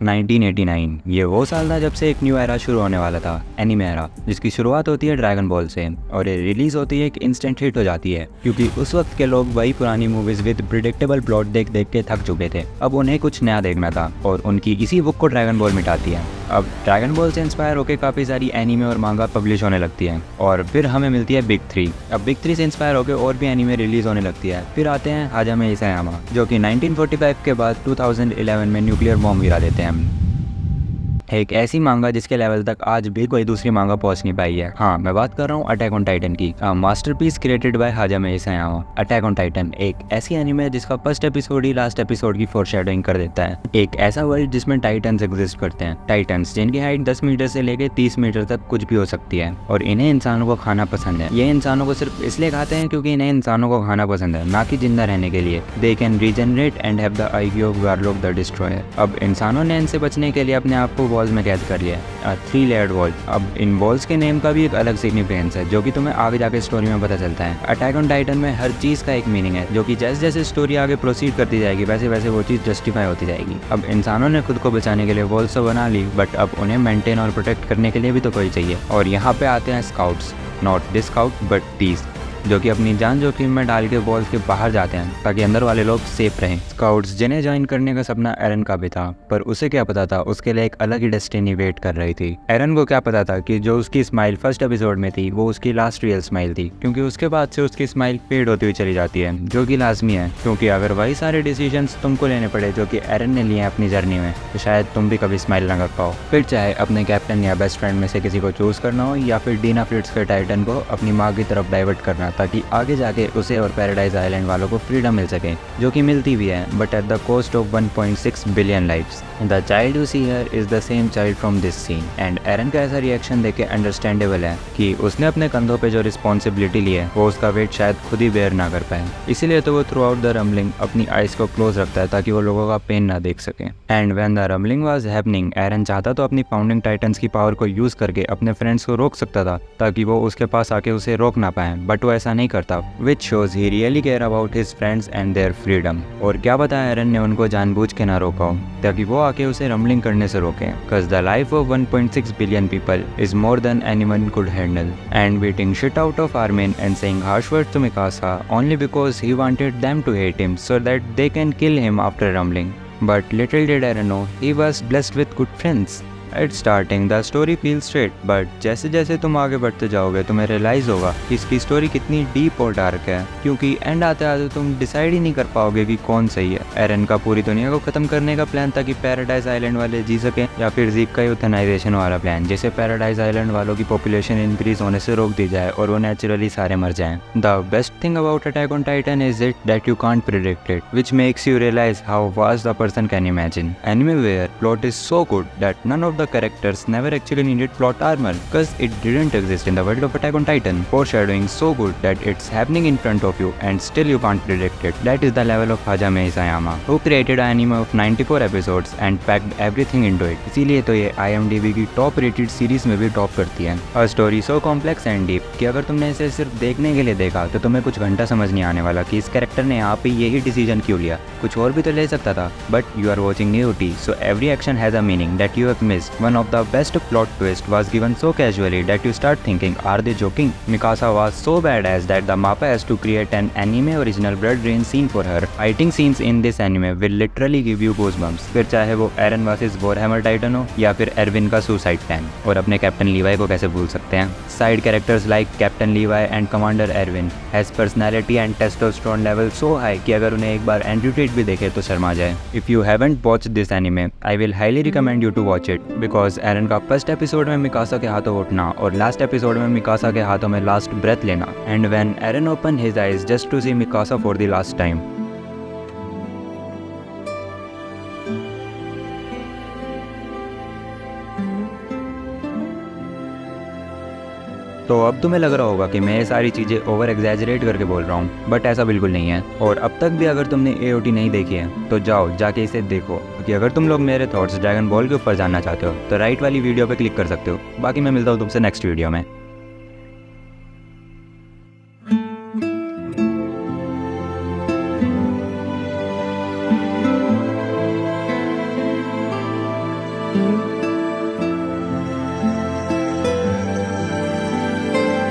1989 ये वो साल था जब से एक न्यू एरा शुरू होने वाला था, एनीमे एरा, जिसकी शुरुआत होती है ड्रैगन बॉल से और ये रिलीज होती है एक इंस्टेंट हिट हो जाती है क्योंकि उस वक्त के लोग वही पुरानी मूवीज विद प्रिडिक्टेबल प्लॉट देख देख के थक चुके थे। अब उन्हें कुछ नया देखना था और उनकी इसी बुक को ड्रैगन बॉल मिटाती है। अब ड्रैगन बॉल से इंस्पायर होकर काफ़ी सारी एनीमे और मांगा पब्लिश होने लगती है और फिर हमें मिलती है बिग 3। अब बिग 3 से इंस्पायर होकर और भी एनीमे रिलीज होने लगती है। फिर आते हैं हाजामे इसायामा जो कि 1945 के बाद 2011 में न्यूक्लियर बॉम्ब गिरा देते हैं। एक ऐसी मांगा जिसके लेवल तक आज भी कोई दूसरी मांगा पहुंच नहीं पाई है। हाँ, मैं बात कर रहा हूँ अटैक ऑन टाइटन की, masterpiece created by Hajime Isayama. Attack on Titan एक ऐसी एनीमे है जिसका फर्स्ट एपिसोड ही लास्ट एपिसोड की फोरशैडोइंग कर देता है। एक ऐसा वर्ल्ड जिसमें टाइटन्स एग्जिस्ट करते हैं, टाइटन्स जिनकी हाइट 10 मीटर से लेकर 30 मीटर तक कुछ भी हो सकती है और इन्हें इंसानों को खाना पसंद है। ये इंसानों को सिर्फ इसलिए खाते हैं क्योंकि इन्हें इंसानों को खाना पसंद है, ना कि जिंदा रहने के लिए। They can regenerate and have the IQ of Gorlock the destroyer. अब इंसानों ने इनसे बचने के लिए अपने आप को वॉल्स में कैद कर लिया, 3 लेयर्ड वॉल। अब इन बॉल्स के नेम का भी एक अलग सिग्निफिकेंस है जो कि तुम्हें आगे जाके स्टोरी में पता चलता है। अटैक ऑन टाइटन में हर चीज़ का एक मीनिंग है जो कि जैसे जैसे स्टोरी आगे प्रोसीड करती जाएगी वैसे वैसे वो चीज़ जस्टिफाई होती जाएगी। अब इंसानों ने खुद को बचाने के लिए वॉल्स तो बना ली, बट अब उन्हें मेंटेन और प्रोटेक्ट करने के लिए भी तो कोई चाहिए। और यहाँ पे आते हैं scouts, not this scout but these, जो कि अपनी जान जोखिम में डाल के वॉल्स के बाहर जाते हैं ताकि अंदर वाले लोग सेफ रहें। स्काउट्स जिन्हें ज्वाइन करने का सपना एरन का भी था, पर उसे क्या पता था उसके लिए एक अलग ही डेस्टिनी वेट कर रही थी। एरन को क्या पता था कि जो उसकी स्माइल फर्स्ट एपिसोड में थी वो उसकी लास्ट रियल स्माइल थी, क्योंकि उसके बाद से उसकी स्माइल फेड होती हुई चली जाती है, जो कि लाजमी है क्योंकि अगर वही सारे डिसीजंस तुमको लेने पड़े जो कि एरन ने लिए अपनी जर्नी में, तो शायद तुम भी कभी स्माइल ना कर पाओ। फिर चाहे अपने कैप्टन या बेस्ट फ्रेंड में से किसी को चूज करना हो या फिर डीना फ्रिट्स के टाइटन को अपनी माँ की तरफ डाइवर्ट करना ताकि आगे जाके उसे और पैराडाइज आइलैंड वालों को फ्रीडम मिल सके, जो कि मिलती भी है, but at the cost of 1.6 billion lives. The child you see here is the same child from this scene. And Eren का ऐसा रिएक्शन देख के अंडरस्टैंडेबल है कि उसने अपने कंधों पे जो रिस्पॉन्सिबिलिटी ली है वो उसका वेट शायद खुद ही बेयर ना कर पाए, इसीलिए तो वो थ्रू आउट द रम्बलिंग अपनी आइज को क्लोज रखता है ताकि वो लोगों का पेन ना देख सके। And when the rumbling was happening, Eren चाहता तो अपनी फाउंडिंग टाइटन्स की पावर को यूज करके अपने फ्रेंड्स को रोक सकता था ताकि वो उसके पास आके उसे रोक ना पाए, बट वो ऐसा नहीं करता, which shows he really care about his friends and their freedom। और क्या पता एरन ने उनको जानबूझ के ना रोका हो ताकि वो आके उसे रम्बलिंग करने से रोके, cause the life of 1.6 billion people is more than anyone could handle। And beating shit out of Armin and saying harsh words to Mikasa only because he wanted them to hate him so that they can kill him after rumbling। But little did Eren know he was blessed with good friends। At starting the story feel straight, but जैसे जैसे तुम आगे बढ़ते जाओगे तुम्हें realise होगा कि इसकी स्टोरी कितनी डीप और डार्क है, क्योंकि एंड आते आते तुम डिसाइड ही नहीं कर पाओगे कि कौन सही है। एरन का पूरी दुनिया को खत्म करने का प्लान था कि पैराडाइज आइलैंड वाले जी सके, या फिर ज़ीक का यूथनाइजेशन वाला प्लान जिससे पैराडाइज आइलैंड वालों की पॉपुलेशन इंक्रीज होने से रोक दी जाए और वो नेचुरली सारे मर जाएं। The best thing about Attack on Titan is it that you can't predict it, which makes you realise how vast the person can imagine. Anime where plot is so good that none of the characters never actually needed plot armor because it didn't exist in the world of Attack on Titan। Foreshadowing so good that it's happening in front of you and still you can't predict it। That is the level of Hajime Isayama, who created an anime of 94 episodes and packed everything into it। इसीलिए तो ये IMDb की top rated series में भी top करती है। A story so complex and deep कि अगर तुमने इसे सिर्फ देखने के लिए देखा तो तुम्हें कुछ घंटा समझ नहीं आने वाला कि इस कैरेक्टर ने यहाँ पे यही डिसीजन क्यों लिया, कुछ और भी तो ले सकता था, but you are watching nudity so every action has a meaning that you have missed। One of the best plot twist was given so casually that you start thinking, are they joking? Mikasa was so badass that the MAPPA has to create an anime original blood drain scene for her। Fighting scenes in this anime will literally give you goosebumps। फिर चाहे वो एरन versus Warhammer Titan हो या फिर Irwin का suicide plan, और अपने captain लीवाई को कैसे भूल सकते हैं। Side characters like captain Levi and commander Erwin has personality and testosterone level so high कि अगर उन्हें एक बार एंड्रूटेट भी देखे तो शर्मा जाए। If you haven't watched this anime I will highly recommend you to watch it, because Eren का फर्स्ट एपिसोड में मिकासा के हाथों उठना और लास्ट एपिसोड में मिकासा के हाथों में लास्ट ब्रेथ लेना, and when Eren open his eyes just to see Mikasa for the last time. तो अब तुम्हें लग रहा होगा कि मैं ये सारी चीज़ें ओवर एग्जैजरेट करके बोल रहा हूँ, बट ऐसा बिल्कुल नहीं है। और अब तक भी अगर तुमने AOT नहीं देखी है तो जाओ जाके इसे देखो, क्योंकि अगर तुम लोग मेरे थॉट्स ड्रैगन बॉल के ऊपर जानना चाहते हो तो राइट वाली वीडियो पे क्लिक कर सकते हो। बाकी मैं मिलता हूँ तुमसे नेक्स्ट वीडियो में। है।